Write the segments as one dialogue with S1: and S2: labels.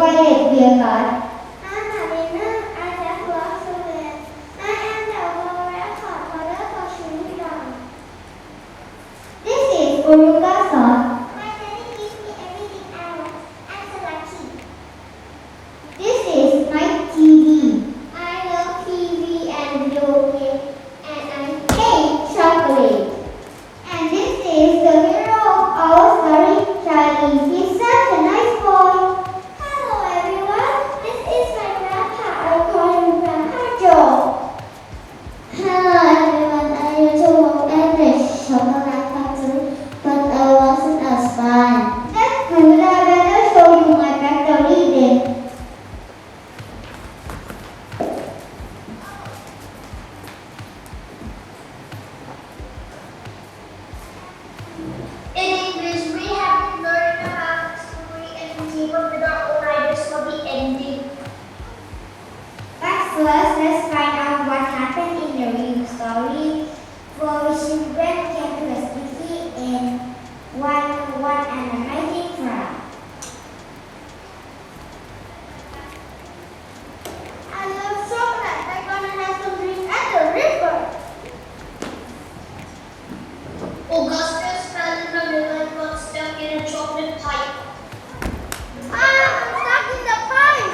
S1: violet beer
S2: I'm a winner. I just love to win. I am the world record holder for chewing gum.
S1: This is Oruga sauce.
S2: My daddy gives me everything I want. I'm so lucky.
S1: This is Night TV.
S2: I love TV and video games, and I
S1: Hate chocolate. And this is the hero of our story, Charlie. He's such a nice boy.
S2: hello everyone. This is my grandpa. I call him Grandpa
S1: Joe. Hello everyone. I used to work at the chocolate factory, but I wasn't as fun. That's good. I better show you my factory then.
S2: In English, we have to learn about the story and keep up with our own ideas for the ending.
S1: But first, let's find out what happened in the real story. Four children came to a city and one won an amazing prize.
S2: I love chocolate. I'm gonna have some drink at the river. Augustus fell in the river and got stuck in a chocolate pipe. I'm stuck in the pipe.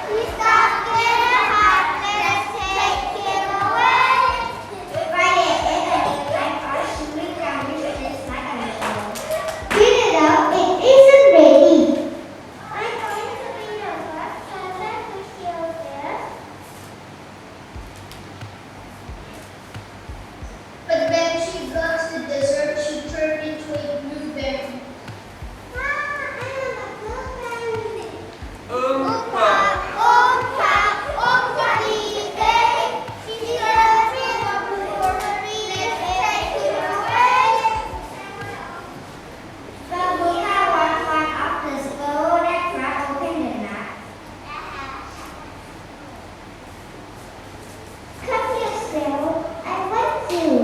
S2: He's stuck in a pipe. Let's take him away.
S1: Friday ate a big bite of chewing gum which tastes like a meatball. Clean it up, it isn't ready.
S2: I'm going to be nervous. Can I push you there? But when she got to the desert, she turned into a blueberry. Mama, I am a blueberry. Oompa, Oompa, Oompa day. She loves me a blueberry. Let's take him away.
S1: The Buddha was one of the squirrels that cracked open the nut.
S2: Come here, squirrel. I want you.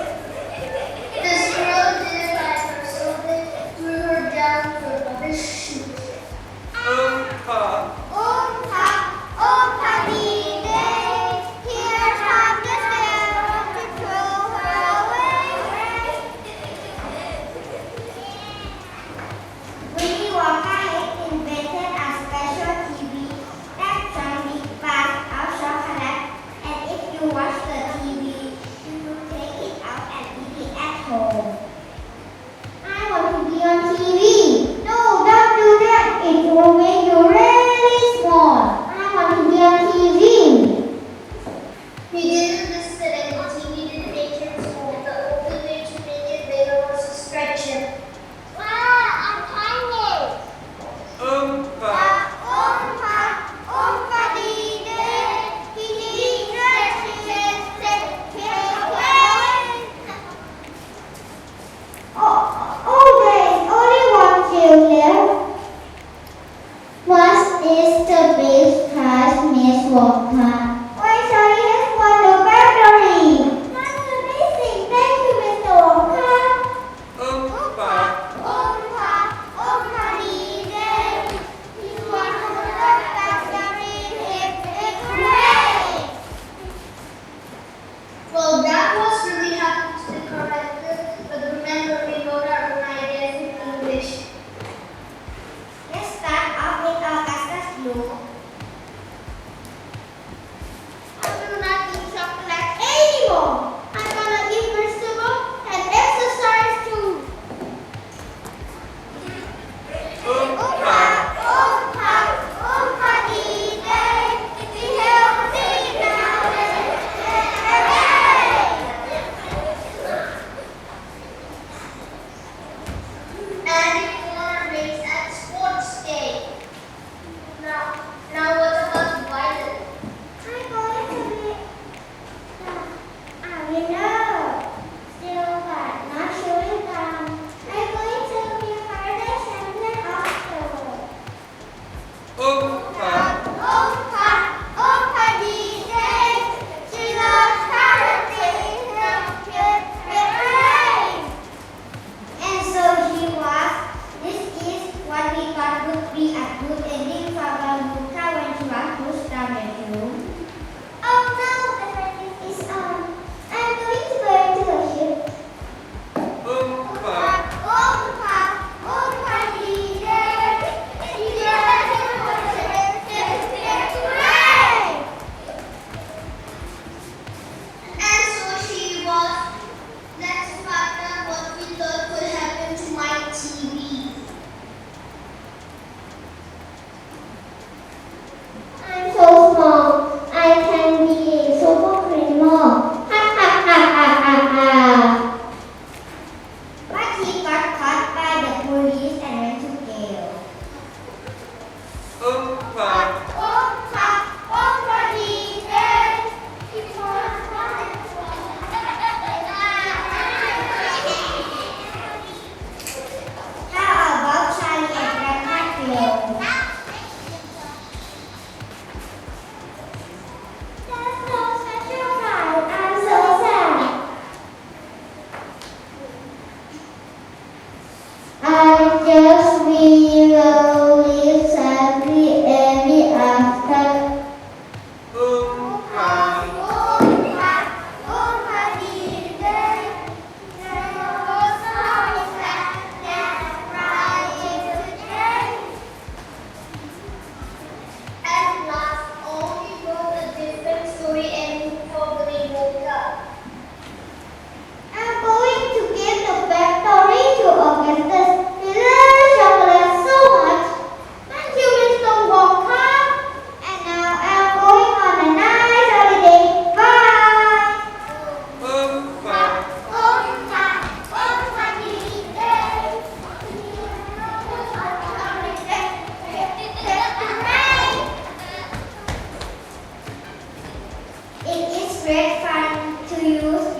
S2: The squirrel didn't like her, so they threw her down to a rubbish chute. Oompa, Oompa day. Here comes the squirrel to throw her away.
S1: Willy Wonka had invented a special TV that turned big bars of chocolate, and if you watch the TV, you could take it out and eat it at home.
S2: I want to be on TV.
S1: No, don't do that. It will make you really small.
S2: I want to be on TV. He didn't listen and the TV didn't make him small. The only way to make it bigger was to stretch him. I'm tiny. Oompa day. He needs stretching. Let's take him away.
S1: Oh, there is only one jail left. What is the big prize, Miss Wonka? Why, Charlie has won the factory.
S2: That's amazing. Thank you, Mr. Wonka. Oompa day. You want to learn factory. It's great. Well, that was really happy to be corrected, but remember we wrote our own ideas in English.
S1: Let's start off with Augustus Blue. great fun to use